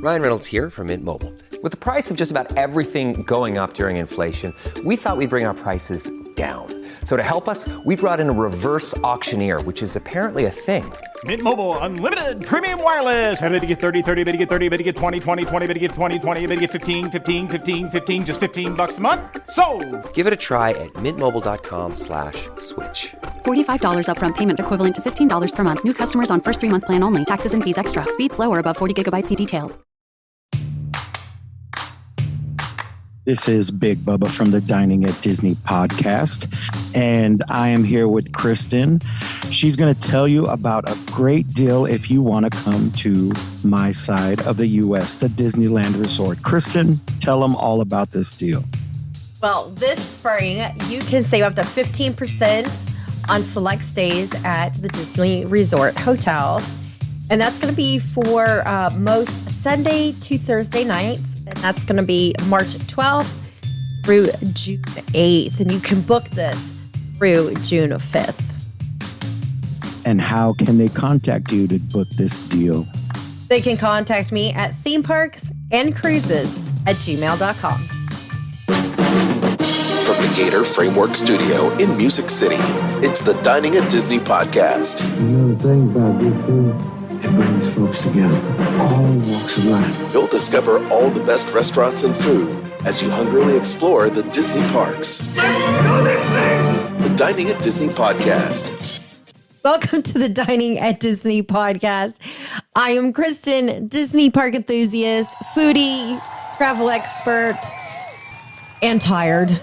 Ryan Reynolds here from Mint Mobile. With the price of just about everything going up during inflation, we thought we'd bring our prices down. So to help us, we brought in a reverse auctioneer, which is apparently a thing. Mint Mobile Unlimited Premium Wireless. How to get 30, 30, bit to get 30, bit to get 20, 20, 20, bit to get 20, 20, bit to get 15, 15, 15, 15, just $15 a month? Sold! Give it a try at mintmobile.com/switch. $45 upfront payment equivalent to $15 per month. New customers on first 3-month plan only. Taxes and fees extra. Speed slower above 40 gigabytes per detail. This is Big Bubba from the Dining at Disney podcast, and I am here with Kristen. She's going to tell you about a great deal if you want to come to my side of the U.S., the Disneyland Resort. Kristen, tell them all about this deal. Well, this spring, you can save up to 15% on select stays at the Disney Resort hotels. And that's going to be for most Sunday to Thursday nights. And that's going to be March 12th through June 8th. And you can book this through June 5th. And how can they contact you to book this deal? They can contact me at themeparksandcruises@gmail.com. From the Gator Framework Studio in Music City, it's the Dining at Disney podcast. You know the thing about good food? It brings folks together, all walks of life. You'll discover all the best restaurants and food as you hungrily explore the Disney parks. Let's do this thing! The Dining at Disney podcast. Welcome to the Dining at Disney podcast. I am Kristen, Disney park enthusiast, foodie, travel expert, and tired.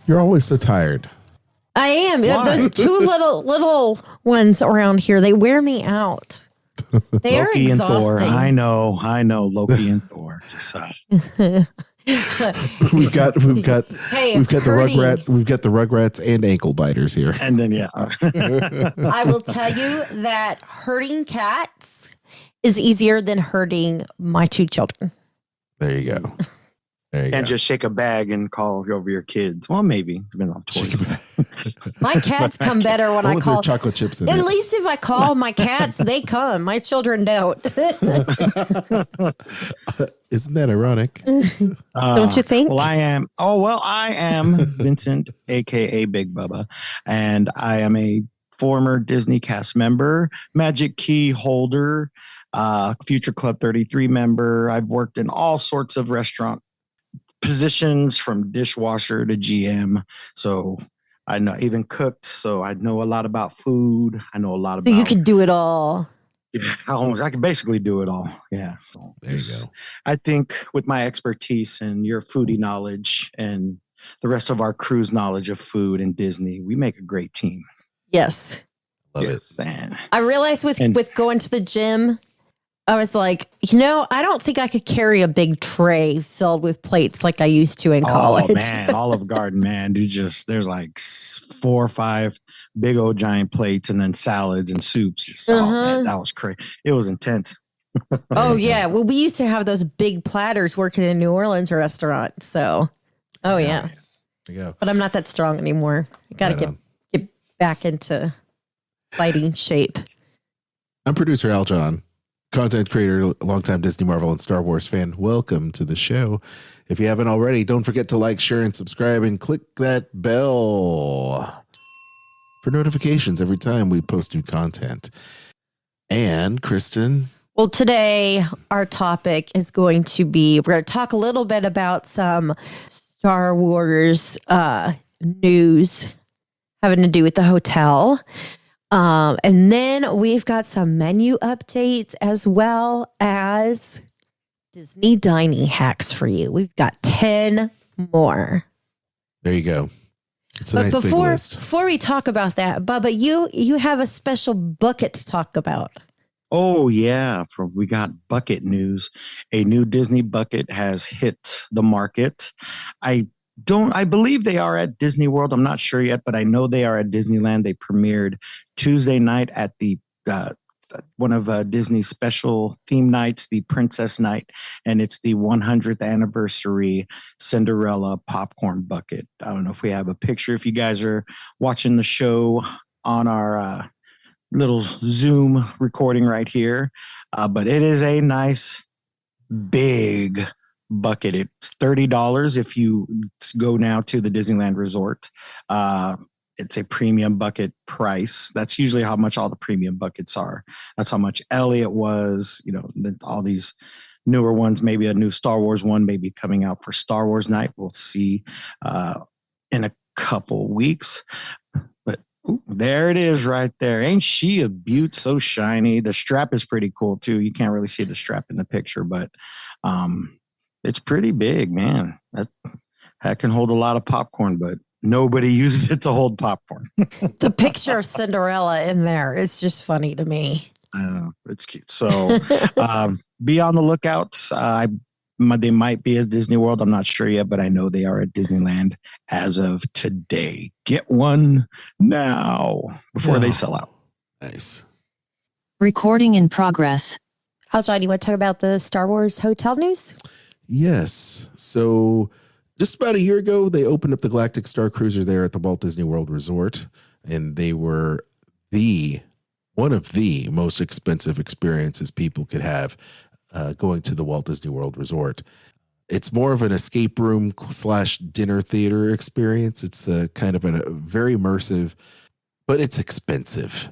You're always so tired. I am. Why? Those two little ones around here, they wear me out. They are Loki and Thor. exhausting. I know. Loki and Thor. Just, We've got Hey, the Rugrats and ankle biters here. and then, yeah. I will tell you that herding cats is easier than herding my two children. There you go. And just shake a bag and call over your kids. Well, maybe. Depending on toys. My cats come better when All I of call. their chocolate chips in At it. least if I call my cats, they come. My children don't. Isn't that ironic? Don't you think? Well, I am Vincent, a.k.a. Big Bubba. And I am a former Disney cast member, Magic Key holder, Future Club 33 member. I've worked in all sorts of restaurant positions from dishwasher to GM. So I know, even cooked. So I know a lot about food. I know a lot about. So you could do it all. I can basically do it all. Yeah. So There you go. I think with my expertise and your foodie knowledge and the rest of our crew's knowledge of food and Disney, we make a great team. Yes. Love it. Man. I realized with going to the gym, I was like, I don't think I could carry a big tray filled with plates like I used to in college. Oh man, Olive Garden, man. There's like 4 or 5 big old giant plates and then salads and soups. Oh man, that was crazy. It was intense. Oh yeah. Well, we used to have those big platters working in a New Orleans restaurant. So, yeah. There you go. But I'm not that strong anymore. I got to get back into fighting shape. I'm producer Al John, content creator, longtime Disney, Marvel, and Star Wars fan. Welcome to the show. If you haven't already, don't forget to like, share, and subscribe, and click that bell for notifications every time we post new content. And Kristen. Well, today our topic is going to be, we're going to talk a little bit about some Star Wars news having to do with the hotel. And then we've got some menu updates as well as Disney dining hacks for you. We've got 10 more. There you go. It's a nice big list. Before we talk about that, Bubba, you have a special bucket to talk about. Oh yeah, we got bucket news. A new Disney bucket has hit the market. I believe they are at Disney World. I'm not sure yet, but I know they are at Disneyland. They premiered Tuesday night at the one of Disney's special theme nights, the Princess Night, and it's the 100th anniversary Cinderella popcorn bucket. I don't know if we have a picture. If you guys are watching the show on our little Zoom recording right here, But it is a nice big bucket. It's $30 if you go now to the Disneyland Resort. It's a premium bucket price. That's usually how much all the premium buckets are. That's how much Elliott was. All these newer ones, maybe a new Star Wars one may be coming out for Star Wars night. We'll see in a couple weeks. But there it is right there. Ain't she a beaut? So shiny. The strap is pretty cool too. You can't really see the strap in the picture, but it's pretty big, man. That can hold a lot of popcorn, but nobody uses it to hold popcorn. The picture of Cinderella in there, it's just funny to me. I know, it's cute. So be on the lookout. They might be at Disney World. I'm not sure yet, but I know they are at Disneyland as of today. Get one now before they sell out. Nice. Recording in progress. Aljon, you want to talk about the Star Wars hotel news? Yes. So just about a year ago, they opened up the Galactic Star Cruiser there at the Walt Disney World Resort, and they were one of the most expensive experiences people could have going to the Walt Disney World Resort. It's more of an escape room / dinner theater experience. It's kind of a very immersive, but it's expensive.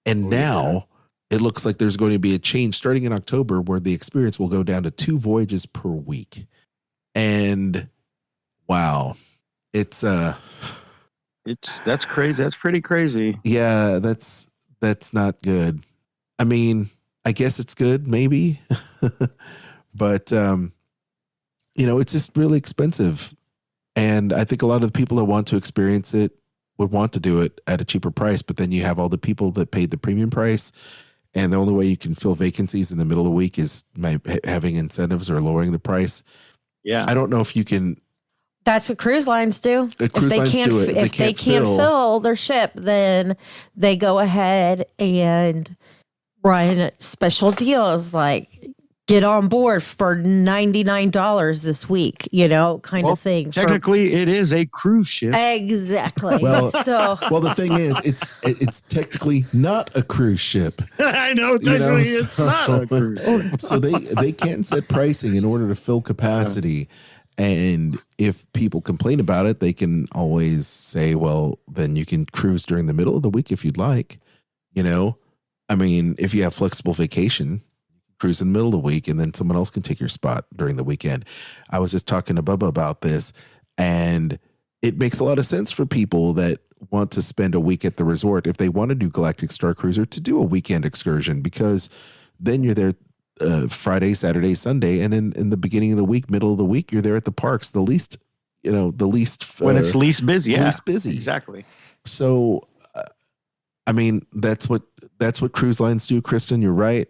And now it looks like there's going to be a change starting in October where the experience will go down to 2 voyages per week. And wow, that's crazy. That's pretty crazy. Yeah, that's not good. I mean, I guess it's good, maybe, but it's just really expensive. And I think a lot of the people that want to experience it would want to do it at a cheaper price, but then you have all the people that paid the premium price. And the only way you can fill vacancies in the middle of the week is by having incentives or lowering the price. Yeah. I don't know if you can. That's what cruise lines do. If they can't fill their ship, then they go ahead and run special deals like get on board for $99 this week, kind of thing. Technically, it is a cruise ship. Exactly. Well, the thing is, it's technically not a cruise ship. I know, technically it's not a cruise ship. So they can set pricing in order to fill capacity. And if people complain about it, they can always say, well, then you can cruise during the middle of the week if you'd like. I mean, if you have flexible vacation, cruise in the middle of the week and then someone else can take your spot during the weekend. I was just talking to Bubba about this, and it makes a lot of sense for people that want to spend a week at the resort, if they want to do Galactic Star Cruiser, to do a weekend excursion, because then you're there Friday, Saturday, Sunday, and then in the beginning of the week, middle of the week, you're there at the parks, the least when it's least busy. Yeah, least busy. Exactly. So, I mean, that's what cruise lines do, Kristen. You're right.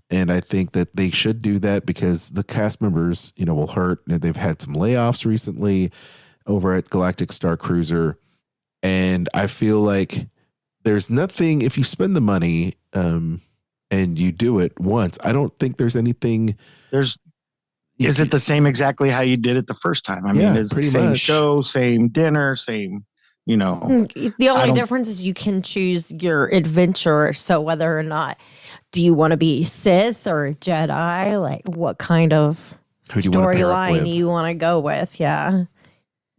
And I think that they should do that because the cast members, will hurt. They've had some layoffs recently over at Galactic Star Cruiser. And I feel like there's nothing, if you spend the money, and you do it once, I don't think there's anything. Is it the same exactly how you did it the first time? I mean, it's the same show, same dinner, same, The only difference is you can choose your adventure. So whether or not, do you want to be Sith or Jedi? Like what kind of storyline you want to go with? Yeah.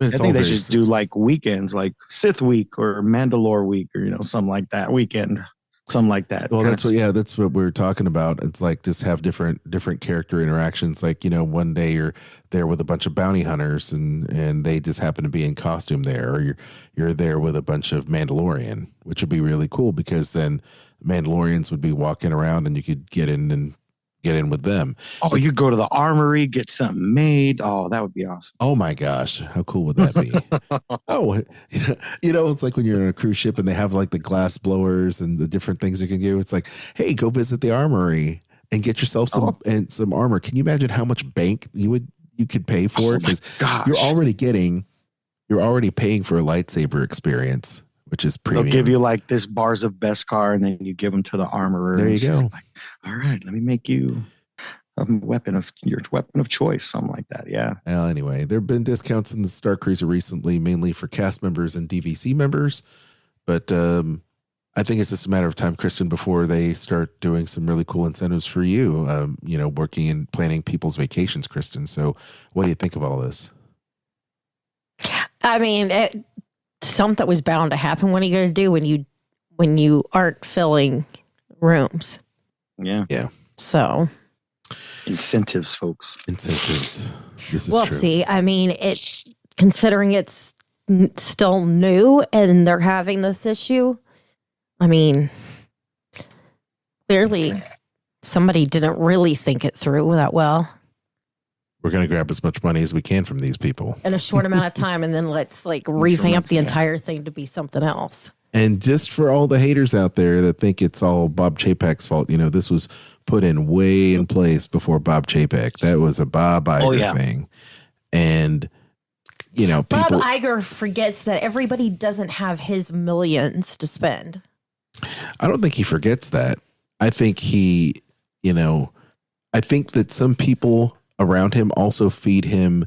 I think they should do like weekends, like Sith week or Mandalore week or, something like that weekend. Something like that. Well, that's what we're talking about. It's like just have different character interactions. Like, one day you're there with a bunch of bounty hunters and they just happen to be in costume there, or you're there with a bunch of Mandalorian, which would be really cool because then Mandalorians would be walking around and you could get in with them. Oh, you go to the armory, get something made. Oh, that would be awesome. Oh my gosh. How cool would that be? It's like when you're on a cruise ship and they have like the glass blowers and the different things you can do. It's like, hey, go visit the armory and get yourself some armor. Can you imagine how much bank you could pay for it? Because you're already paying for a lightsaber experience, which is premium. They'll give you like this bars of Beskar, and then you give them to the armorer. There you go. Like, all right, let me make you your weapon of choice, something like that. Yeah. Well, anyway, there have been discounts in the Star Cruiser recently, mainly for cast members and DVC members. But I think it's just a matter of time, Kristen, before they start doing some really cool incentives for you, working and planning people's vacations, Kristen. So what do you think of all this? I mean, something was bound to happen. What are you going to do when you aren't filling rooms? Yeah. Yeah. So Incentives, folks. Incentives. This is we'll true. see. I mean, considering it's still new and they're having this issue, I mean, clearly somebody didn't really think it through that well. We're going to grab as much money as we can from these people In a short amount of time, and then let's revamp the entire thing to be something else. And just for all the haters out there that think it's all Bob Chapek's fault, this was put in way in place before Bob Chapek. That was a Bob Iger thing. And, Bob people. Iger forgets that everybody doesn't have his millions to spend. I don't think he forgets that. I think I think that some people around him also feed him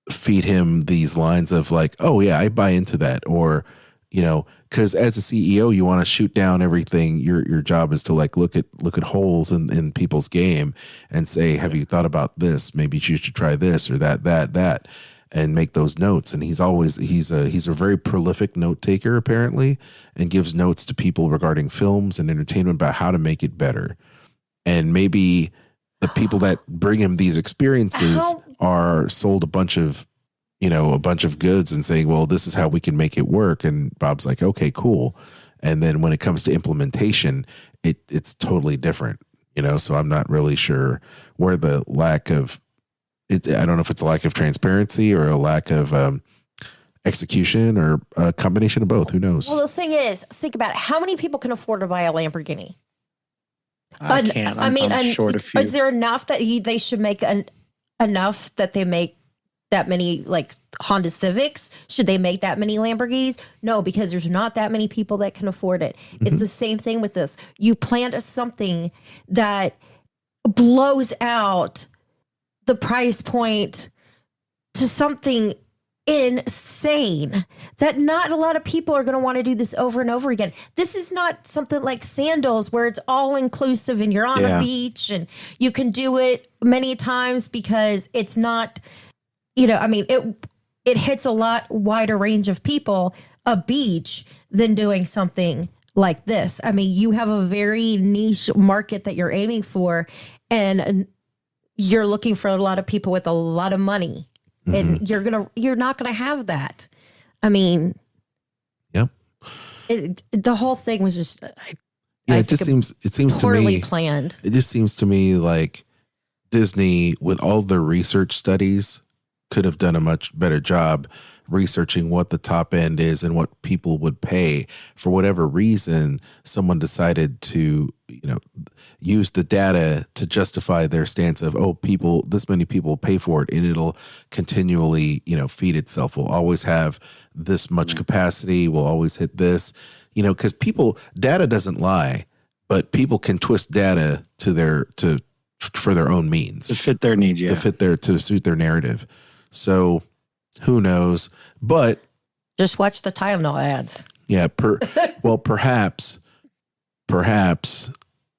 these lines of like, oh yeah, I buy into that. Or, because as a CEO, you want to shoot down everything. Your job is to look at holes in people's game and say, have you thought about this? Maybe you should try this or that, and make those notes. And he's a very prolific note taker apparently, and gives notes to people regarding films and entertainment about how to make it better. And maybe the people that bring him these experiences are sold a bunch of goods and saying, well, this is how we can make it work. And Bob's like, okay, cool. And then when it comes to implementation, it's totally different, so I'm not really sure where the lack of it. I don't know if it's a lack of transparency or a lack of execution or a combination of both. Who knows? Well, the thing is, think about it. How many people can afford to buy a Lamborghini? I can't. I'm short a few. Is there enough that they should make enough that they make that many Honda Civics? Should they make that many Lamborghinis? No, because there's not that many people that can afford it. Mm-hmm. It's the same thing with this. You plant something that blows out the price point to something insane that not a lot of people are going to want to do this over and over again. This is not something like Sandals where it's all inclusive and you're on a beach and you can do it many times because it's not, it hits a lot wider range of people, a beach, than doing something like this. I mean, you have a very niche market that you're aiming for, and you're looking for a lot of people with a lot of money. And you're not gonna have that. I mean, yep. The whole thing was just it seems poorly to me planned. It just seems to me like Disney, with all their research studies, could have done a much better job researching what the top end is and what people would pay. For whatever reason, someone decided to use the data to justify their stance of, this many people pay for it and it'll continually feed itself. We'll always have this much capacity. We'll always hit this, because data doesn't lie, but people can twist data for their own means, to fit their needs, to suit their narrative. So who knows? But just watch the Tylenol ads. Yeah. Perhaps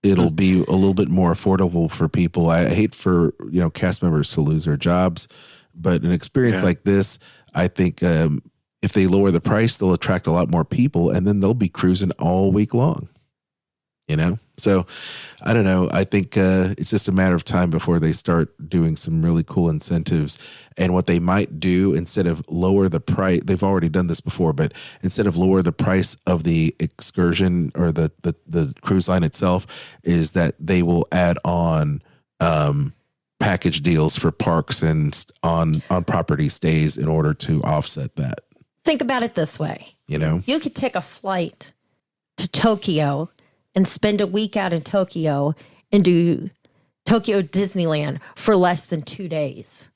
it'll be a little bit more affordable for people. I hate for cast members to lose their jobs, but an experience like this, I think if they lower the price, they'll attract a lot more people, and then they'll be cruising all week long. So I don't know. I think it's just a matter of time before they start doing some really cool incentives. And what they might do, instead of lower the price, they've already done this before, but instead of lower the price of the excursion or the cruise line itself, is that they will add on package deals for parks and on property stays in order to offset that. Think about it this way. You could take a flight to Tokyo and spend a week out in Tokyo and do Tokyo Disneyland for less than 2 days.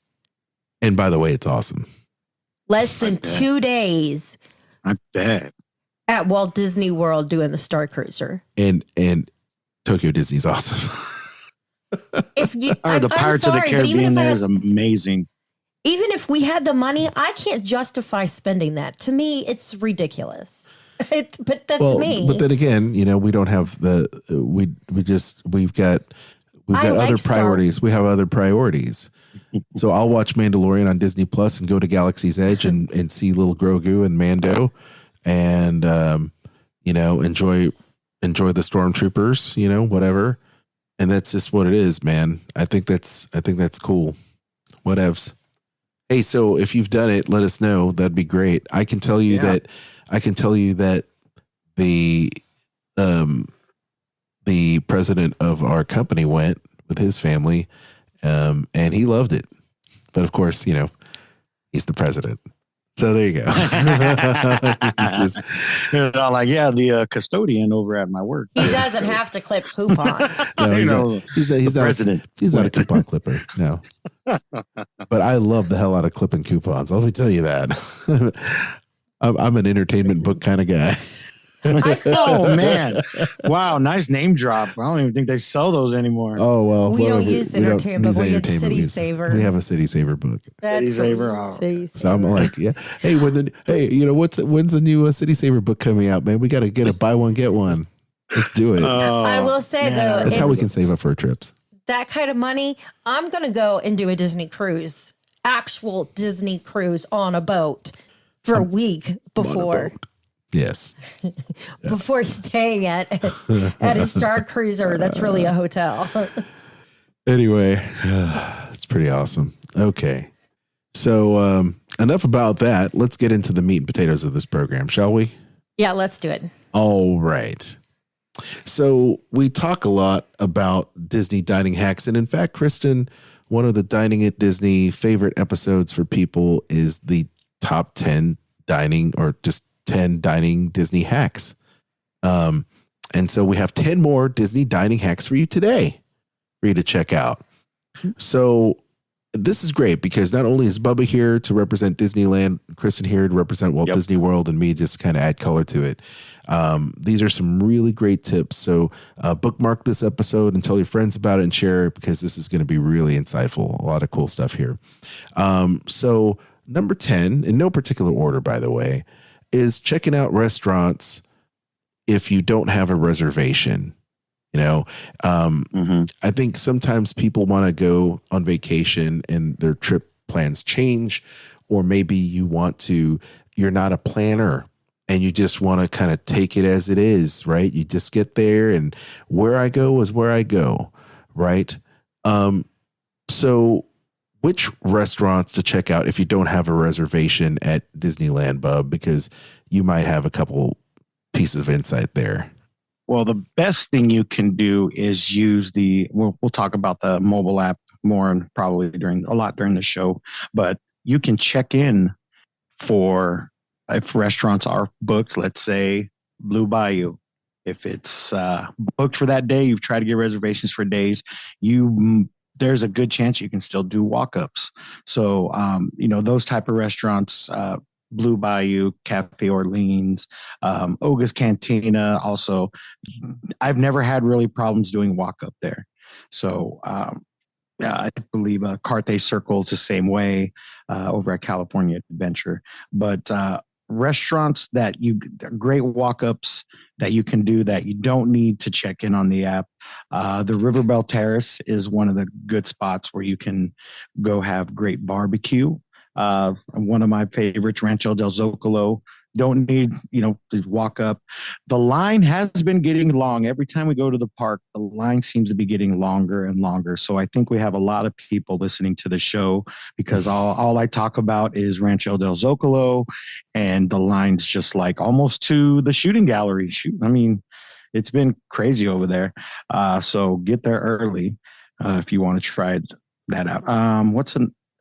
And by the way, it's awesome. Less than 2 days. I bet. At Walt Disney World doing the Star Cruiser. And Tokyo Disney's awesome. The Pirates of the Caribbean there is amazing. Even if we had the money, I can't justify spending that. To me, it's ridiculous. But that's me. But then again, we don't have we've got other priorities. We have other priorities. So I'll watch Mandalorian on Disney Plus and go to Galaxy's Edge and see little Grogu and Mando and, enjoy the stormtroopers, whatever. And that's just what it is, man. I think that's cool. Whatevs. Hey, so if you've done it, let us know. That'd be great. I can tell you that the president of our company went with his family, and he loved it. But of course, he's the president. So there you go. The custodian over at my work. He doesn't have to clip coupons. No, he's not president. He's not a coupon clipper. No. But I love the hell out of clipping coupons. Let me tell you that. I'm an entertainment book kind of guy. Oh man! Wow, nice name drop. I don't even think they sell those anymore. Oh well, we don't use entertainment book. We have City Saver. We have a City Saver book. City Saver. So I'm like, yeah. Hey, when's the new City Saver book coming out, man? We got to get a buy one get one. Let's do it. I will say though, that's how we can save up for our trips. That kind of money, I'm gonna go and do a Disney cruise, actual Disney cruise on a boat for a week before. Yes. Before staying at a Star Cruiser that's really a hotel. Anyway, it's pretty awesome. Okay. So enough about that. Let's get into the meat and potatoes of this program, shall we? Yeah, let's do it. All right. So we talk a lot about Disney dining hacks. And in fact, Kristen, one of the Dining at Disney favorite episodes for people is the top 10 dining or just 10 dining Disney hacks. And so we have 10 more Disney dining hacks for you today for you to check out. So this is great because not only is Bubba here to represent Disneyland, Kristen here to represent Walt Disney World, and me just kind of add color to it. These are some really great tips. So bookmark this episode and tell your friends about it and share it because this is going to be really insightful. A lot of cool stuff here. So number 10, in no particular order, by the way, is checking out restaurants if you don't have a reservation. I think sometimes people want to go on vacation and their trip plans change, or maybe you're not a planner and you just want to kind of take it as it is, right? You just get there and where I go is where I go, right? So which restaurants to check out if you don't have a reservation at Disneyland, Bub, because you might have a couple pieces of insight there. Well, the best thing you can do is use we'll talk about the mobile app more and probably during the show, but you can check in for if restaurants are booked, let's say Blue Bayou. If it's booked for that day, you've tried to get reservations for days, there's a good chance you can still do walk-ups. So, those type of restaurants, Blue Bayou, Cafe Orleans, Oga's Cantina. Also, I've never had really problems doing walk-up there. So, I believe Carthay Circle is the same way over at California Adventure. But restaurants great walk-ups that you can do that you don't need to check in on the app. The Riverbell Terrace is one of the good spots where you can go have great barbecue. One of my favorites, Rancho del Zocalo. Don't need, to walk up. The line has been getting long. Every time we go to the park, the line seems to be getting longer and longer. So I think we have a lot of people listening to the show because all I talk about is Rancho del Zocalo, and the line's just like almost to the shooting gallery. It's been crazy over there. So get there early if you want to try that out. What's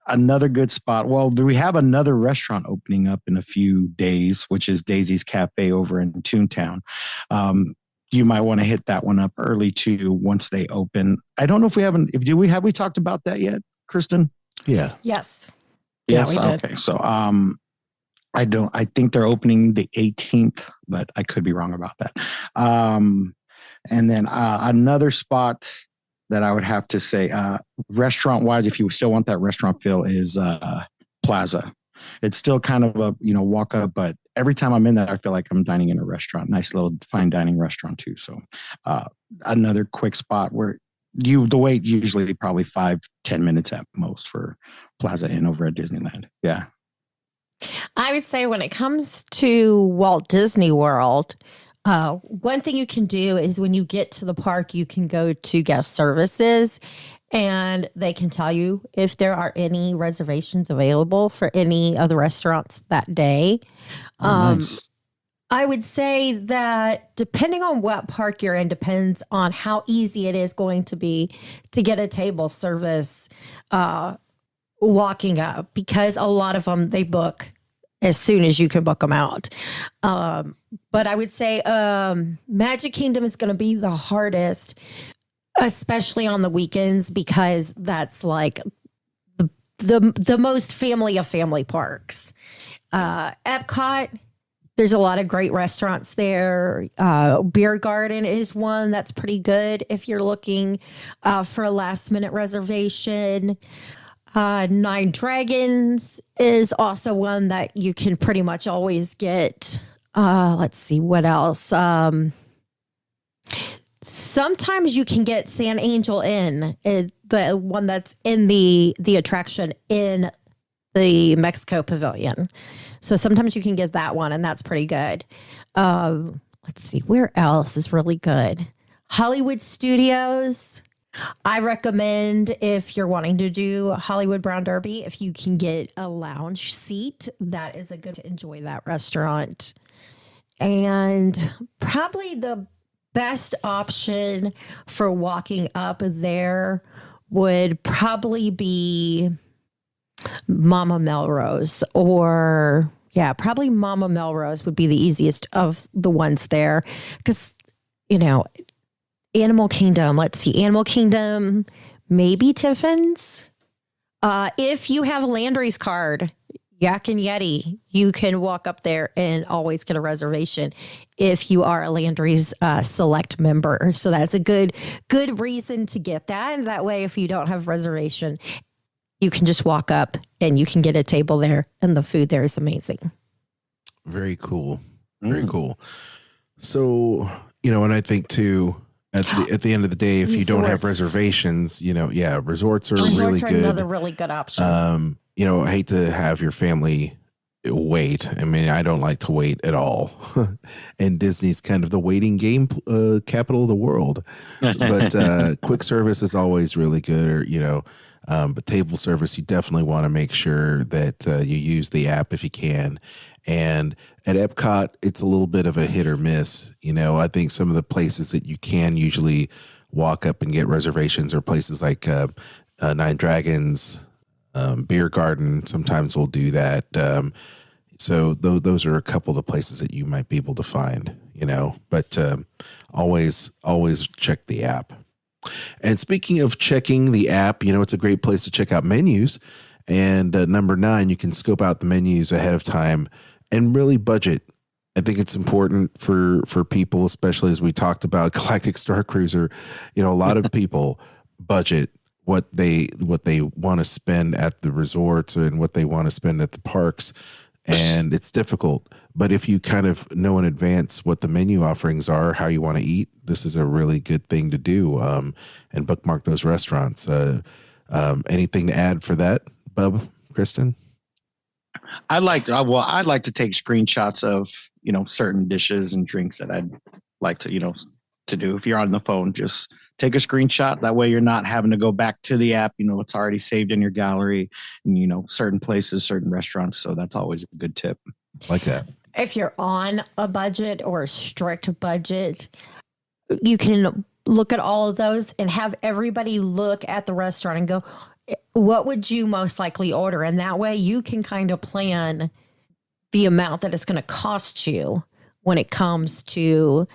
another good spot? Well, we have another restaurant opening up in a few days, which is Daisy's Cafe over in Toontown. You might want to hit that one up early too once they open. I don't know if have we talked about that yet, Kristen? Yeah. Yes. Yes. Yeah, we did. Okay. So I think they're opening the 18th, but I could be wrong about that. And then another spot that I would have to say, restaurant-wise, if you still want that restaurant feel, is Plaza. It's still kind of a walk up, but every time I'm in there, I feel like I'm dining in a restaurant, nice little fine dining restaurant too. So another quick spot where the wait usually probably 5-10 minutes at most for Plaza Inn over at Disneyland. Yeah. I would say when it comes to Walt Disney World, one thing you can do is when you get to the park, you can go to guest services and they can tell you if there are any reservations available for any of the restaurants that day. Nice. I would say that depending on what park you're in, depends on how easy it is going to be to get a table service walking up, because a lot of them, they book as soon as you can book them out. But I would say Magic Kingdom is going to be the hardest, especially on the weekends, because that's like the most family of family parks. Epcot, there's a lot of great restaurants there. Beer Garden is one that's pretty good if you're looking for a last minute reservation. Nine Dragons is also one that you can pretty much always get. Let's see what else. Sometimes you can get San Angel Inn, the one that's in the attraction in the Mexico Pavilion. So sometimes you can get that one, and that's pretty good. Let's see, where else is really good? Hollywood Studios. I recommend, if you're wanting to do Hollywood Brown Derby, if you can get a lounge seat, that is a good to enjoy that restaurant. And probably the best option for walking up there would probably be Mama Melrose, or probably Mama Melrose would be the easiest of the ones there, because, Animal Kingdom, let's see, Animal Kingdom, maybe Tiffin's. If you have a Landry's card, Yak and Yeti, you can walk up there and always get a reservation if you are a Landry's Select member. So that's a good reason to get that. And that way, if you don't have a reservation, you can just walk up and you can get a table there, and the food there is amazing. Very cool. Very cool. So, and I think too, at the end of the day, if you don't have reservations, resorts are really good. Another really good option. I hate to have your family wait. I mean, I don't like to wait at all. And Disney's kind of the waiting game capital of the world. But quick service is always really good, but table service, you definitely want to make sure that you use the app if you can. And at Epcot, it's a little bit of a hit or miss. I think some of the places that you can usually walk up and get reservations are places like Nine Dragons, Beer Garden. Sometimes we'll do that. So those are a couple of the places that you might be able to find, but always check the app. And speaking of checking the app, it's a great place to check out menus. And number 9, you can scope out the menus ahead of time and really budget. I think it's important for people, especially as we talked about Galactic Star Cruiser. A lot of people budget what they want to spend at the resorts and what they want to spend at the parks. And it's difficult. But if you kind of know in advance what the menu offerings are, how you want to eat, this is a really good thing to do, and bookmark those restaurants. Anything to add for that, Bub, Kristen? I'd like to take screenshots of, certain dishes and drinks that I'd like to, to do. If you're on the phone, just take a screenshot. That way you're not having to go back to the app. It's already saved in your gallery, and, certain places, certain restaurants. So that's always a good tip. Like that. If you're on a budget or a strict budget, you can look at all of those and have everybody look at the restaurant and go, what would you most likely order? And that way you can kind of plan the amount that it's going to cost you when it comes to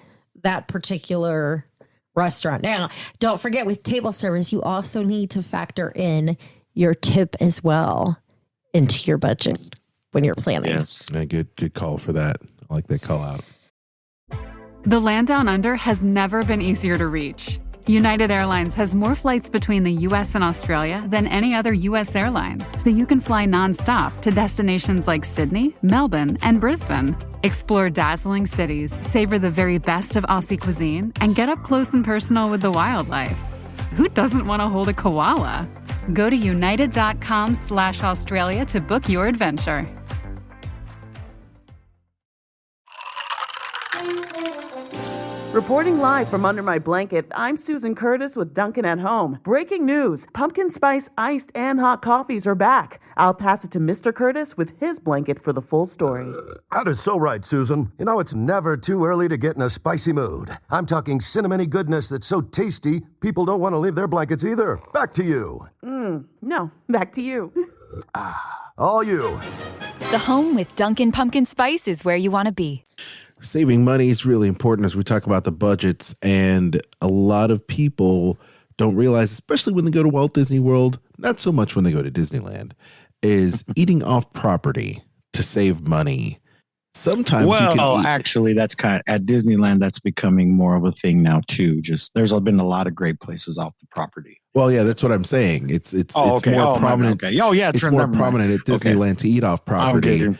that particular restaurant. Now, don't forget, with table service, you also need to factor in your tip as well into your budget when you're planning. Yes. Yeah, good call for that. I like that call out. The land down under has never been easier to reach. United Airlines has more flights between the U.S. and Australia than any other U.S. airline, so you can fly nonstop to destinations like Sydney, Melbourne, and Brisbane. Explore dazzling cities, savor the very best of Aussie cuisine, and get up close and personal with the wildlife. Who doesn't want to hold a koala? Go to united.com/Australia to book your adventure. Reporting live from under my blanket, I'm Susan Curtis with Dunkin' at Home. Breaking news, pumpkin spice iced and hot coffees are back. I'll pass it to Mr. Curtis with his blanket for the full story. That is so right, Susan. You know, it's never too early to get in a spicy mood. I'm talking cinnamony goodness that's so tasty, people don't want to leave their blankets either. Back to you. No, back to you. All you. The home with Dunkin' Pumpkin Spice is where you want to be. Saving money is really important as we talk about the budgets, and a lot of people don't realize, especially when they go to Walt Disney World, not so much when they go to Disneyland, is eating off property to save money. Sometimes actually, that's kind of at Disneyland. That's becoming more of a thing now too. Just there's been a lot of great places off the property. Well, yeah, that's what I'm saying. It's more prominent. It's more prominent at Disneyland to eat off property,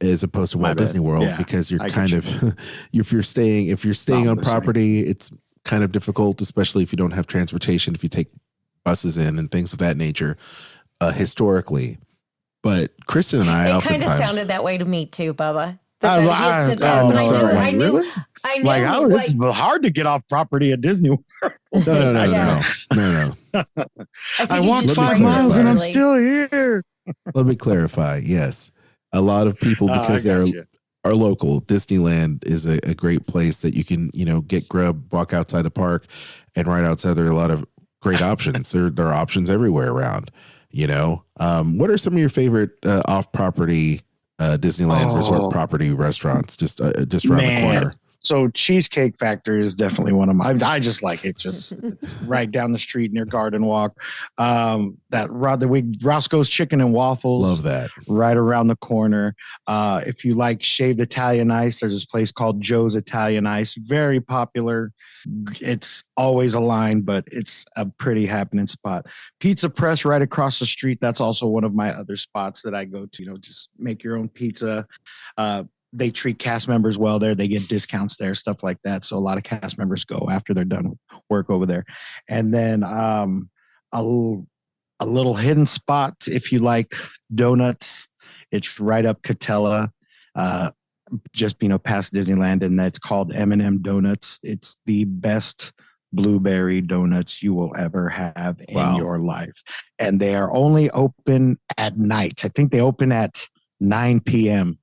as opposed to Walt Disney World, because you're kind of if you're staying on property, it's kind of difficult, especially if you don't have transportation. If you take buses in and things of that nature, historically. But Kristen and I kind of sounded that way to me too, Bubba. Sorry. Really? I know. Like, it's hard to get off property at Disney World. No. I walked 5 miles and I'm still here. Let me clarify. Yes, a lot of people, because they're local. Disneyland is a great place that you can, get grub, walk outside the park, and right outside there are a lot of great options. There are options everywhere around. What are some of your favorite off-property Disneyland resort property restaurants just around the corner? So Cheesecake Factory is definitely one of my. I just like it. It's right down the street near Garden Walk. Roscoe's Chicken and Waffles. Love that. Right around the corner. If you like shaved Italian ice, there's this place called Joe's Italian Ice. Very popular. It's always a line, but it's a pretty happening spot. Pizza Press right across the street. That's also one of my other spots that I go to. Just make your own pizza. They treat cast members well there. They get discounts there, stuff like that. So a lot of cast members go after they're done work over there. And then a little hidden spot, if you like donuts, it's right up Catella, just past Disneyland, and that's called M&M Donuts. It's the best blueberry donuts you will ever have in your life. And they are only open at night. I think they open at 9 p.m.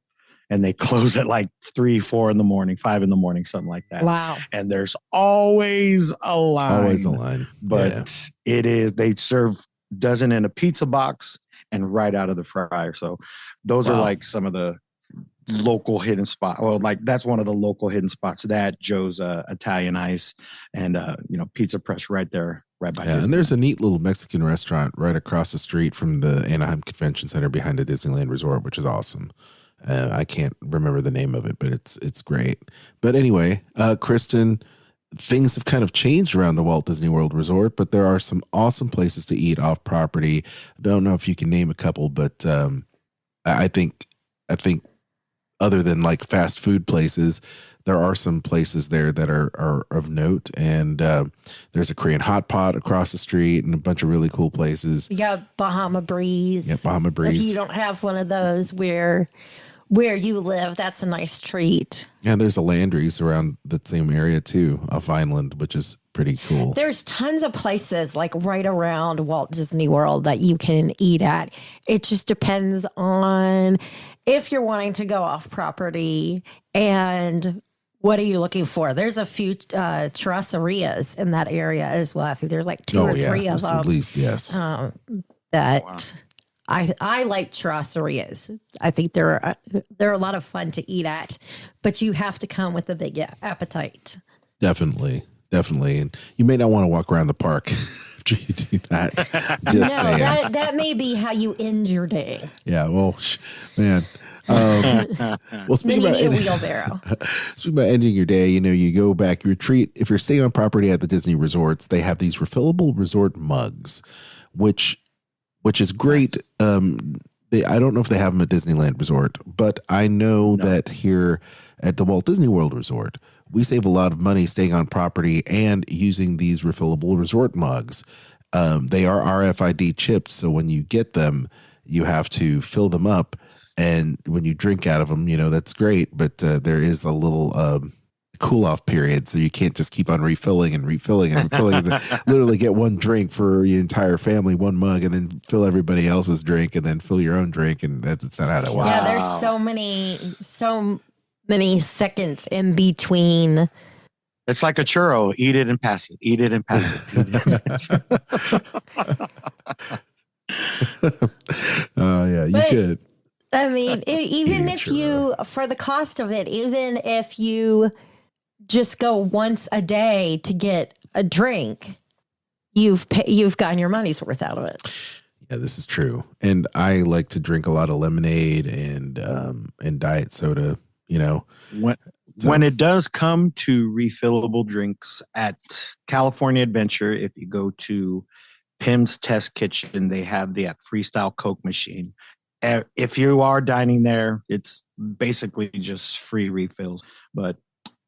and they close at like 3, 4 in the morning, 5 in the morning, something like that. Wow. And there's always a line. Always a line. But they serve dozen in a pizza box and right out of the fryer. So those are like some of the local hidden spots. Well, like that's one of the local hidden spots. That Joe's Italian Ice and Pizza Press right there, right by. Yeah, and there's a neat little Mexican restaurant right across the street from the Anaheim Convention Center behind the Disneyland Resort, which is awesome. I can't remember the name of it, but it's great. But anyway, Kristen, things have kind of changed around the Walt Disney World Resort, but there are some awesome places to eat off property. I don't know if you can name a couple, but I think other than like fast food places, there are some places there that are of note. And there's a Korean hot pot across the street and a bunch of really cool places. You got Bahama Breeze. Yeah, Bahama Breeze. If you don't have one of those where you live, that's a nice treat. And there's a Landry's around the same area too, off Vineland, which is pretty cool. There's tons of places like right around Walt Disney World that you can eat at. It just depends on if you're wanting to go off property and what are you looking for. There's a few churraserias in that area as well. I think there's like 2 or 3 of them. At least, yes. I like churraserias. I think they're a lot of fun to eat at, but you have to come with a big appetite. Definitely. And you may not want to walk around the park after you do that. That may be how you end your day. Yeah, well, man, Well, Then you need a wheelbarrow. speaking about ending your day, you go back, you retreat. If you're staying on property at the Disney resorts, they have these refillable resort mugs, which is great. I don't know if they have them at Disneyland Resort, but I know that here at the Walt Disney World Resort, we save a lot of money staying on property and using these refillable resort mugs. They are RFID chipped, so when you get them, you have to fill them up, and when you drink out of them, that's great, but there is a little cool off period, so you can't just keep on refilling and refilling and refilling. Literally get one drink for your entire family, one mug, and then fill everybody else's drink, and then fill your own drink, and that's not how that works. Yeah, there's so many seconds in between. It's like a churro. Eat it and pass it. Eat it and pass it. Eat it and pass it. Yeah, you could. I mean, even if you, for the cost of it, even if you just go once a day to get a drink, you've gotten your money's worth out of it. Yeah, this is true. And I like to drink a lot of lemonade and diet soda, When it does come to refillable drinks at California Adventure, if you go to Pim's Test Kitchen, they have the Freestyle Coke machine. If you are dining there, it's basically just free refills. But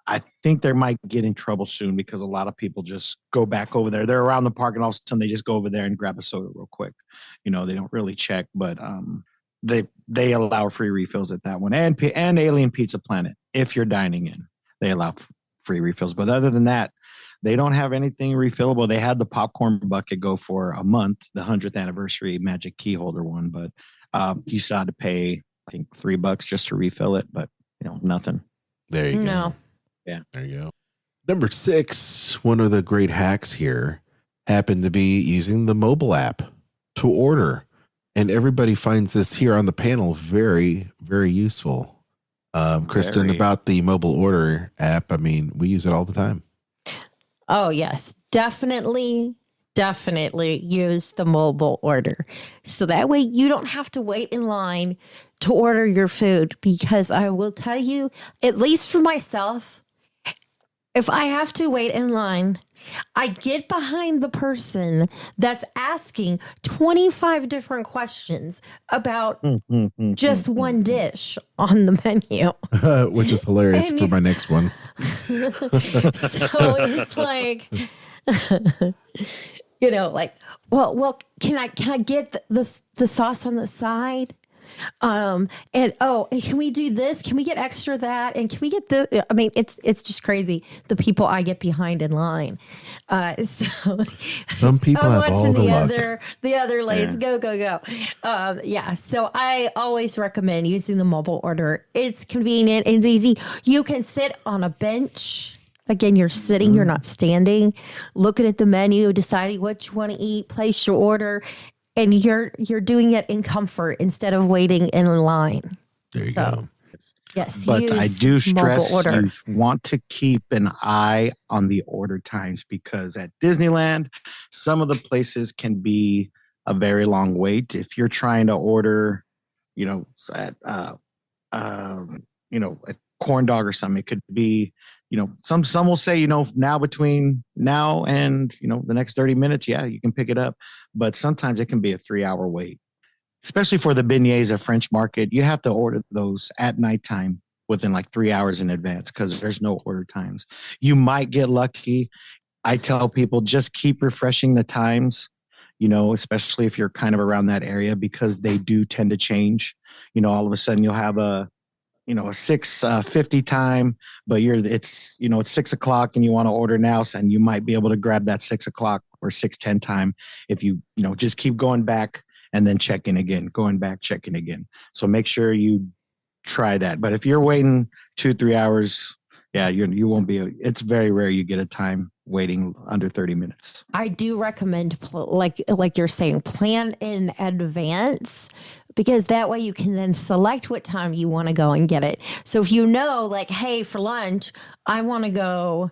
I think they might get in trouble soon because a lot of people just go back over there. They're around the park and all of a sudden they just go over there and grab a soda real quick. They don't really check, but they allow free refills at that one. And Alien Pizza Planet, if you're dining in, they allow free refills. But other than that, they don't have anything refillable. They had the popcorn bucket go for a month, the 100th anniversary Magic Key Holder one, but you still had to pay, I think, $3 just to refill it, but nothing. There you go. No. Yeah. There you go. Number 6, one of the great hacks here happened to be using the mobile app to order. And everybody finds this here on the panel very, very useful. Kristen, about the mobile order app, I mean, we use it all the time. Oh, yes. Definitely use the mobile order. So that way you don't have to wait in line to order your food, because I will tell you, at least for myself, if I have to wait in line, I get behind the person that's asking 25 different questions about just one dish on the menu. Which is hilarious for my next one. So it's like, well, can I get the sauce on the side? And can we do this? Can we get extra that? And can we get the? I mean, it's just crazy. The people I get behind in line. So some people have all the luck. The other lanes go. So I always recommend using the mobile order. It's convenient. It's easy. You can sit on a bench. Again, you're sitting, you're not standing, looking at the menu, deciding what you want to eat, place your order, and you're doing it in comfort instead of waiting in line. There you go. Yes, but I do stress you want to keep an eye on the order times, because at Disneyland, some of the places can be a very long wait. If you're trying to order, a corn dog or something, it could be, some will say, now between now and, the next 30 minutes, yeah, you can pick it up. But sometimes it can be a 3-hour wait, especially for the beignets at French Market. You have to order those at nighttime within like 3 hours in advance, because there's no order times. You might get lucky. I tell people just keep refreshing the times, especially if you're kind of around that area, because they do tend to change. All of a sudden you'll have a 6:50 time, but it's 6 o'clock and you want to order now, and you might be able to grab that 6 o'clock or 6:10 time if you just keep going back and then checking again, going back, checking again. So make sure you try that. But if you're waiting 2-3 hours, yeah, you won't be. It's very rare you get a time waiting under 30 minutes. I do recommend, like you're saying, plan in advance, because that way you can then select what time you want to go and get it. So if hey, for lunch, I want to go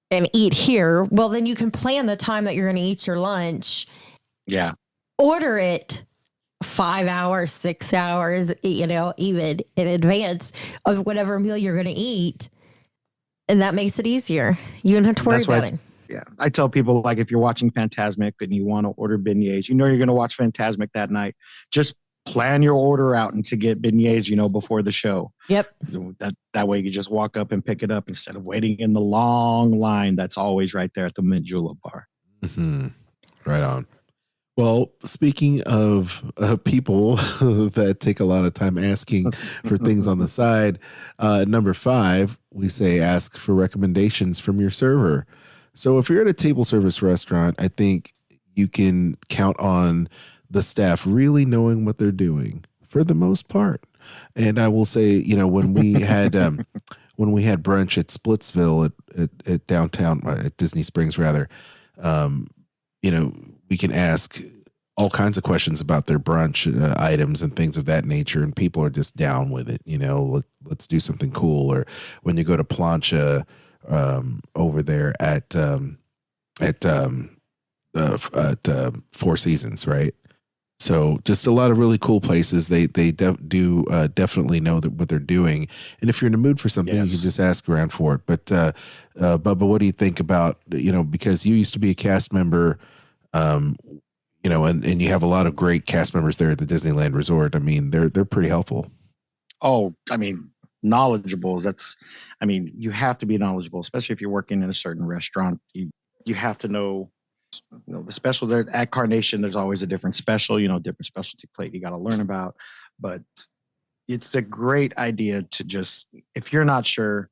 and eat here, well, then you can plan the time that you're going to eat your lunch. Yeah. Order it 5 hours, 6 hours, even in advance of whatever meal you're going to eat. And that makes it easier. You don't have to worry about it. Yeah. I tell people, like, if you're watching Fantasmic and you want to order beignets, you're going to watch Fantasmic that night. Just plan your order out and to get beignets, before the show. Yep. That way you just walk up and pick it up instead of waiting in the long line that's always right there at the Mint Julep bar. Mm-hmm. Right on. Well, speaking of people that take a lot of time asking for things on the side, number 5, we say ask for recommendations from your server. So if you're at a table service restaurant, I think you can count on the staff really knowing what they're doing for the most part. And I will say, when we had brunch at Splitsville at downtown, at Disney Springs rather, we can ask all kinds of questions about their brunch items and things of that nature, and people are just down with it. Let's do something cool. Or when you go to Plancha over there at Four Seasons, right? So just a lot of really cool places. They do definitely know what they're doing. And if you're in the mood for something, you can just ask around for it. But Bubba, what do you think about, because you used to be a cast member, and you have a lot of great cast members there at the Disneyland Resort. I mean, they're pretty helpful. Oh, I mean, knowledgeable. You have to be knowledgeable, especially if you're working in a certain restaurant. You have to know, the specials there at Carnation. There's always a different special, different specialty plate you got to learn about. But it's a great idea to just, if you're not sure,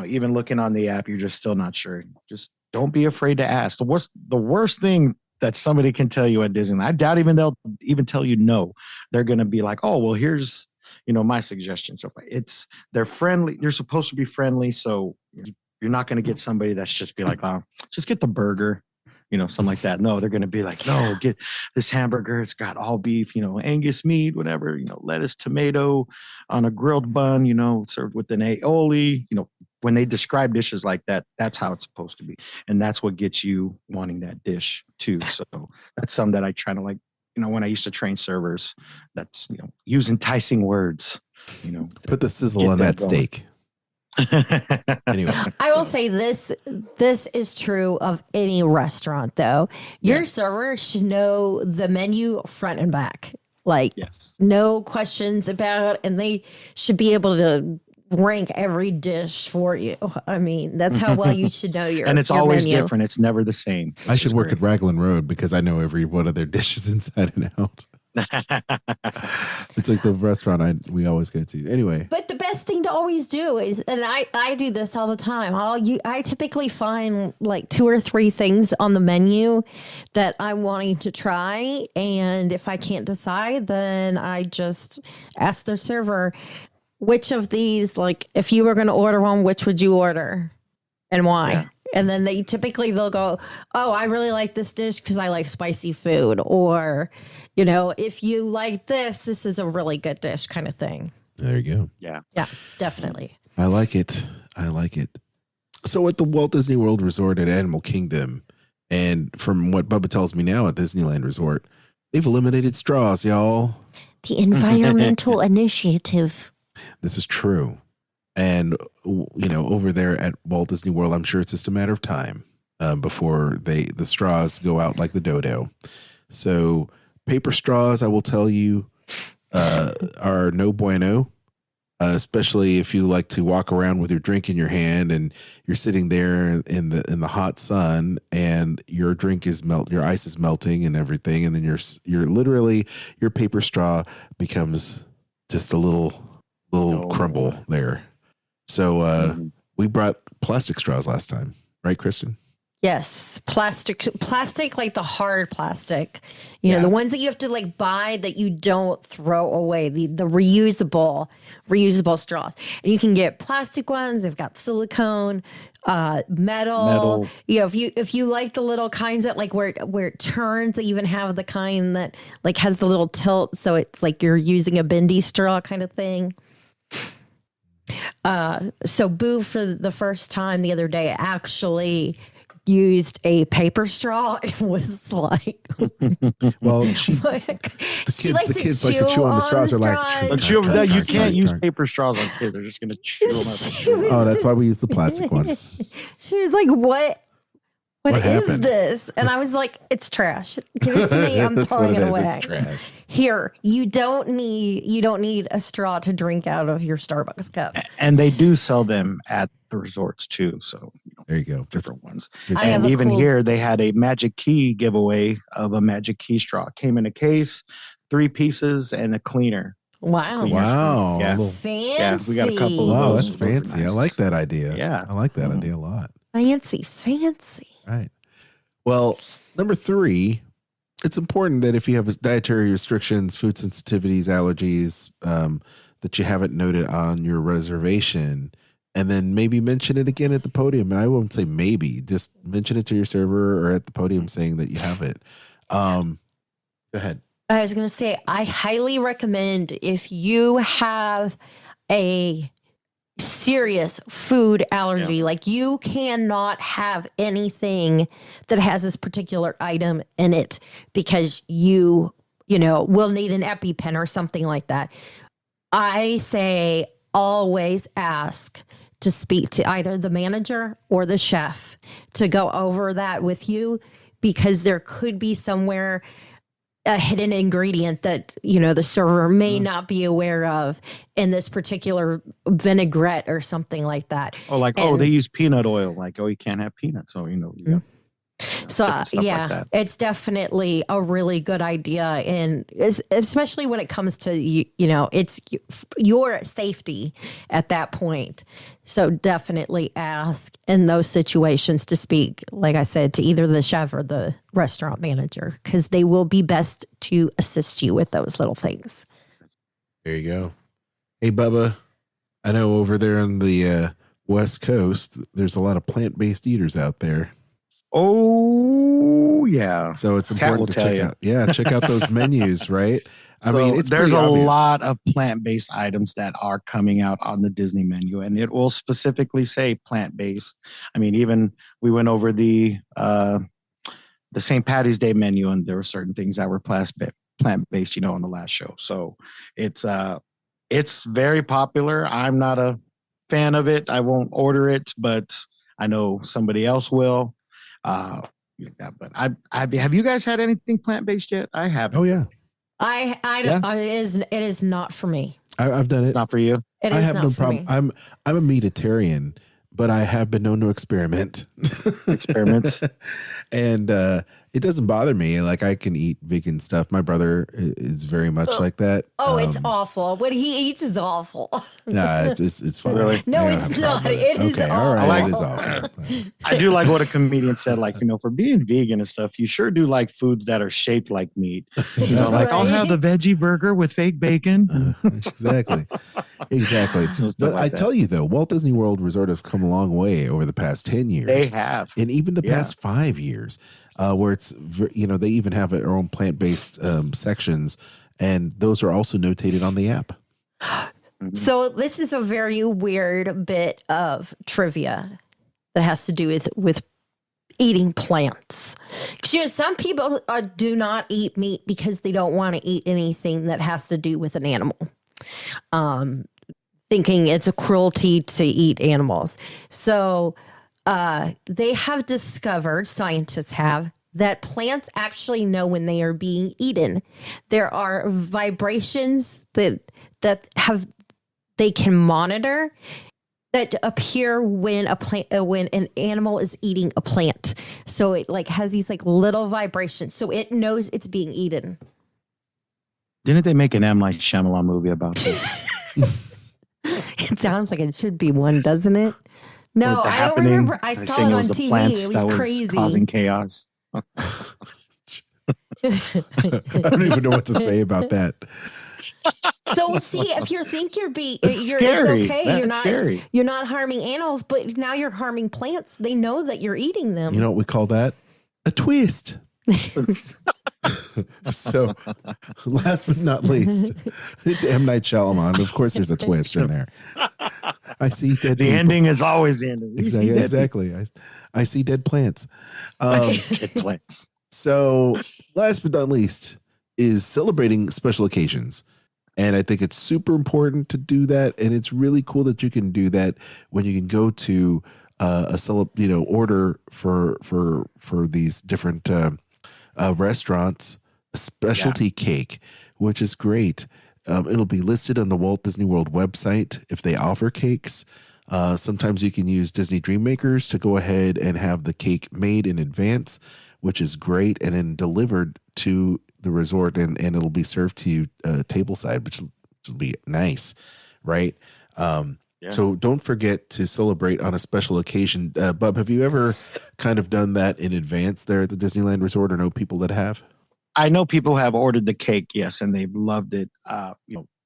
even looking on the app, you're just still not sure. Just don't be afraid to ask. The worst thing that somebody can tell you at Disneyland, I doubt even they'll even tell you no. They're going to be like, oh, well, here's, my suggestion. So they're friendly. You're supposed to be friendly. So you're not going to get somebody that's just be like, oh, just get the burger, something like that. No, they're going to be like, no, get this hamburger. It's got all beef, Angus meat, whatever, lettuce, tomato on a grilled bun, served with an aioli. When they describe dishes like that, that's how it's supposed to be. And that's what gets you wanting that dish too. So that's something that I try to when I used to train servers, that's, use enticing words, put the sizzle on that steak. Anyway, I will say this is true of any restaurant though. Your server should know the menu front and back. No questions about, and they should be able to rank every dish for you. I mean, that's how well you should know your and it's your always menu. different. It's never the same. I should work at Raglan Road because I know every one of their dishes inside and out. It's like the restaurant we always go to. Anyway. But the best thing to always do is, and I do this all the time. I typically find like 2 or 3 things on the menu that I'm wanting to try. And if I can't decide, then I just ask the server, which of these, like if you were going to order one, which would you order and why? Yeah. And then they'll go, oh, I really like this dish because I like spicy food. Or, if you like this is a really good dish kind of thing. There you go. Yeah, definitely. I like it. So at the Walt Disney World Resort at Animal Kingdom, and from what Bubba tells me now at Disneyland Resort, they've eliminated straws, y'all. The environmental initiative. This is true. And, over there at Walt Disney World, I'm sure it's just a matter of time before the straws go out like the dodo. So paper straws, I will tell you, are no bueno, especially if you like to walk around with your drink in your hand and you're sitting there in the hot sun and your drink is your ice is melting and everything. And then you're literally, your paper straw becomes just a little crumble there. So we brought plastic straws last time, right, Kristen? Yes, plastic, like the hard plastic, the ones that you have to like buy that you don't throw away, the reusable straws. And you can get plastic ones. They've got silicone, metal. If you like the little kinds that like where it turns, they even have the kind that like has the little tilt, so it's like you're using a bendy straw kind of thing. So Boo, for the first time the other day, actually used a paper straw. It was like, well, the kids like to chew on the straws. Are like, but you can't use paper straws on kids. They're just going to chew them up. Oh, that's why we use the plastic ones. She was like, What is happened? this? And I was like, it's trash. Give it to me. I'm throwing it away. It's trash. Here, you don't need a straw to drink out of your Starbucks cup. And they do sell them at the resorts too. So there you go. Different ones. I And have even cool- here, they had a magic key giveaway of a magic key straw. It came in a case, 3 pieces, and a cleaner. Wow. Wow. Yeah. Fancy. Yeah, we got a couple of Wow, those. that's fancy. Nice. I like that idea. Yeah. I like that idea a lot. Fancy. Right. Well, number 3, it's important that if you have dietary restrictions, food sensitivities, allergies, that you have it noted on your reservation, and then maybe mention it again at the podium. And I won't say maybe, just mention it to your server or at the podium saying that you have it. Go ahead. I was going to say, I highly recommend if you have a serious food allergy, like you cannot have anything that has this particular item in it because you will need an EpiPen or something like that. I say always ask to speak to either the manager or the chef to go over that with you, because there could be somewhere a hidden ingredient that, the server may not be aware of in this particular vinaigrette or something like that. Oh, they use peanut oil. Like, you can't have peanuts. So, So, like that. It's definitely a really good idea. And especially when it comes to, it's your safety at that point. So definitely ask in those situations to speak, like I said, to either the chef or the restaurant manager, because they will be best to assist you with those little things. There you go. Hey, Bubba, I know over there on the West Coast, there's a lot of plant-based eaters out there. Oh, yeah. So it's important to check out those menus, right? I mean, there's a obvious. lot of plant-based items that are coming out on the Disney menu, and it will specifically say plant-based. I mean, even we went over the St. Patty's Day menu, and there were certain things that were plant-based, on the last show. So it's very popular. I'm not a fan of it. I won't order it, but I know somebody else will. But have you guys had anything plant-based yet? I haven't. Oh yeah. I don't. It is not for me. I've done it. It's not for you. It is I have not no for problem. me. I'm a meatitarian, but I have been known to experiment. Experiments. And it doesn't bother me. Like, I can eat vegan stuff. My brother is very much like that. Oh, it's awful. What he eats is awful. Nah, it's fine. Really? No, I don't it's have a not. problem with It is okay, all right. awful. It is awful. I do like what a comedian said, like, for being vegan and stuff, you sure do like foods that are shaped like meat. Like, I'll have the veggie burger with fake bacon. Exactly. But I tell you, though, Walt Disney World Resort has come a long way over the past 10 years. They have. And even the past 5 years, where it's, they even have their own plant-based sections, and those are also notated on the app. So this is a very weird bit of trivia that has to do with eating plants. Because some people do not eat meat because they don't want to eat anything that has to do with an animal, thinking it's a cruelty to eat animals. So they have discovered, scientists have, that plants actually know when they are being eaten. There are vibrations that they can monitor that appear when when an animal is eating a plant. So it has these little vibrations, so it knows it's being eaten. Didn't they make an M. Night Shyamalan movie about this? It sounds like it should be one, doesn't it? No, I don't remember. I saw it on TV. It was crazy. Causing chaos. I don't even know what to say about that. So see, if you think It's scary. it's okay. That's scary. You're not harming animals, but now you're harming plants. They know that you're eating them. You know what we call that? A twist. So, last but not least, it's M. Night Shyamalan. Of course, there's a twist in there. I see dead The people. ending is always the ending. Exactly. I see dead plants. Dead plants. So last but not least is celebrating special occasions. And I think it's super important to do that. And it's really cool that you can do that when you can go to order for these different restaurants, a specialty cake, which is great. It'll be listed on the Walt Disney World website if they offer cakes. Sometimes you can use Disney Dream Makers to go ahead and have the cake made in advance, which is great, and then delivered to the resort, and it'll be served to you tableside, which will be nice, right? So don't forget to celebrate on a special occasion. Bub, have you ever kind of done that in advance there at the Disneyland Resort, or know people that have? I know people have ordered the cake, yes, and they've loved it.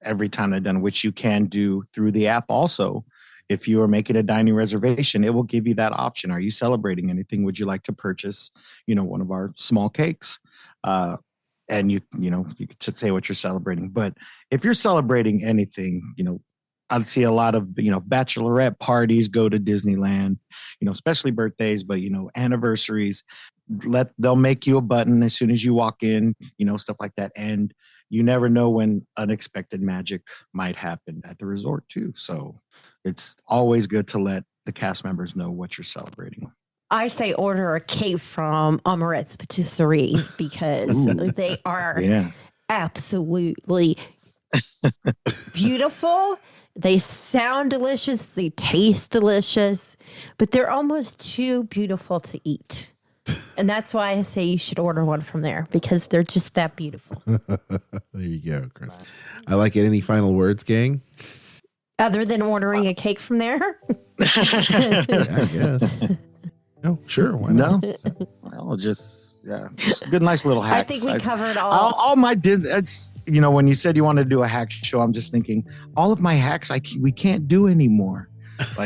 Every time they've done, which you can do through the app also. If you are making a dining reservation, it will give you that option. Are you celebrating anything? Would you like to purchase, one of our small cakes? And you could say what you're celebrating. But if you're celebrating anything, I'd see a lot of, bachelorette parties go to Disneyland, especially birthdays, but, anniversaries. They'll make you a button as soon as you walk in, stuff like that. And you never know when unexpected magic might happen at the resort too. So it's always good to let the cast members know what you're celebrating. I say order a cake from Amaret's Patisserie because they are absolutely beautiful. They sound delicious. They taste delicious, but they're almost too beautiful to eat. And that's why I say you should order one from there, because they're just that beautiful. There you go, Chris. I like it. Any final words, gang? Other than ordering a cake from there? Yeah, I guess. No, sure. Why not? No. Well, just good, nice little hacks. I think we covered all my Disney. It's when you said you wanted to do a hack show, I'm just thinking all of my hacks we can't do anymore.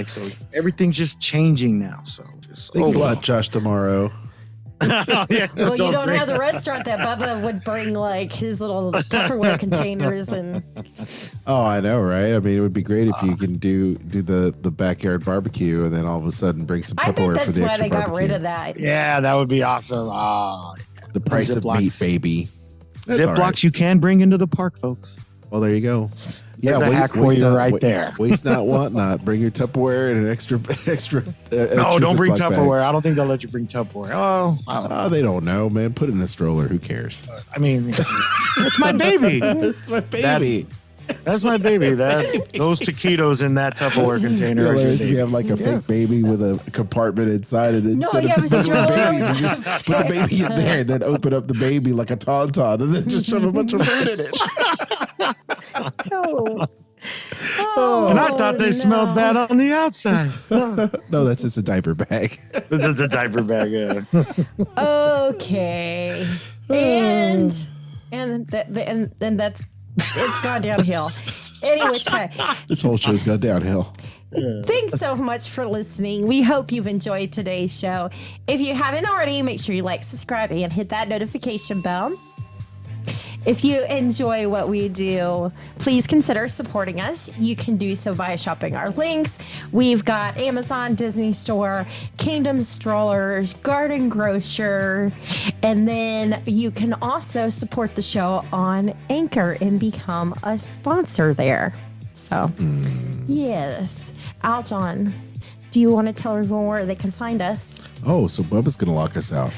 So everything's just changing now. So thanks a lot, Josh Tomorrow. Well, you don't have the restaurant that Bubba would bring his little Tupperware containers and. Oh, I know, right? I mean, it would be great if you can do the backyard barbecue and then all of a sudden bring some Tupperware for the extra barbecue. I think that's why they got rid of that. Yeah, that would be awesome. The price of meat, baby. Ziplocs right. You can bring into the park, folks. Well, there you go. There's a hack for you right there. Waste not, want not. Bring your Tupperware and an extra. No, don't bring Tupperware. Bags. I don't think they'll let you bring Tupperware. Oh, they don't know, man. Put it in a stroller. Who cares? I mean, it's my baby. It's my baby. That's my baby. Those taquitos in that Tupperware container. You have a fake baby with a compartment inside it. Instead of babies, you just put the baby in there and then open up the baby like a tauntaun and then just shove a bunch of food in it. And I thought they smelled bad on the outside. No, that's just a diaper bag. This is a diaper bag, yeah. Okay. And that's it's gone downhill. Anyway, this whole show's gone downhill. Thanks so much for listening. We hope you've enjoyed today's show. If you haven't already, make sure you like, subscribe, and hit that notification bell. If you enjoy what we do, please consider supporting us. You can do so by shopping our links. We've got Amazon, Disney Store, Kingdom Strollers, Garden Grocer, and then you can also support the show on Anchor and become a sponsor there. So, yes. Aljon, do you want to tell everyone where they can find us? Oh, so Bubba's going to lock us out.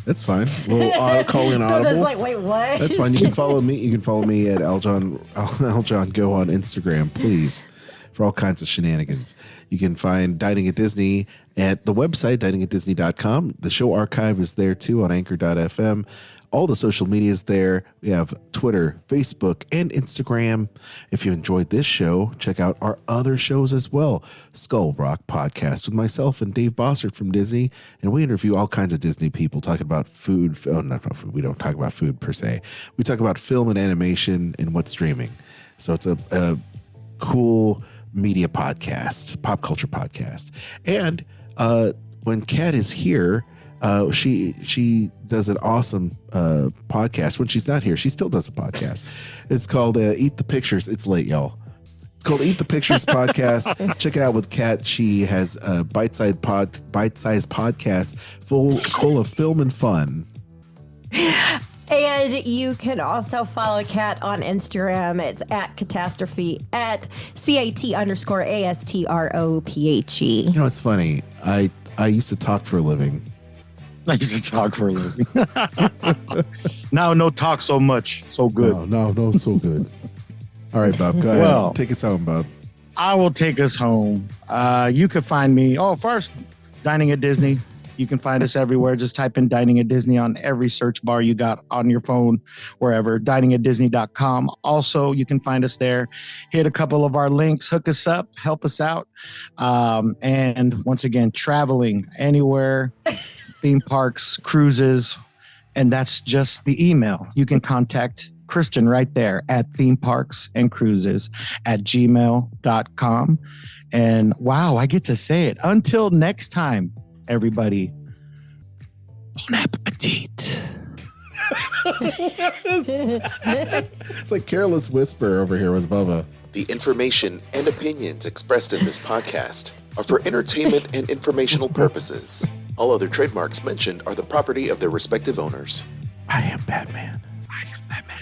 That's fine. We'll call in Audible. Bubba's like, wait, what? That's fine. You can follow me. You can follow me at Aljon Go on Instagram, please, for all kinds of shenanigans. You can find Dining at Disney at the website, diningatdisney.com. The show archive is there too on anchor.fm. All the social media is there. We have Twitter, Facebook, and Instagram. If you enjoyed this show, check out our other shows as well. Skull Rock Podcast with myself and Dave Bossert from Disney. And we interview all kinds of Disney people talking about food. Oh, not food. We don't talk about food per se. We talk about film and animation and what's streaming. So it's a cool media podcast, pop culture podcast. And when Kat is here, she does an awesome podcast. When she's not here, she still does a podcast. It's called Eat the Pictures. It's late, y'all. It's called Eat the Pictures Podcast. Check it out with Kat. She has a bite-sized podcast full of film and fun. And you can also follow Kat on Instagram. It's at catastrophe, at CAT_ASTROPHE. You know, it's funny. I used to talk for a living. I used to talk for a living. Now, no talk so much. So good. No, so good. All right, Bob, go ahead. Well, take us home, Bob. I will take us home. You can find me. First, Dining at Disney. You can find us everywhere. Just type in Dining at Disney on every search bar you got on your phone, wherever. diningatdisney.com. Also, you can find us there. Hit a couple of our links. Hook us up. Help us out. And once again, traveling anywhere, theme parks, cruises, and that's just the email. You can contact Kristen right there at themeparksandcruises@gmail.com. And wow, I get to say it. Until next time, everybody, bon appetit. It's like Careless Whisper over here with Bubba. The information and opinions expressed in this podcast are for entertainment and informational purposes. All other trademarks mentioned are the property of their respective owners. I am Batman. I am Batman.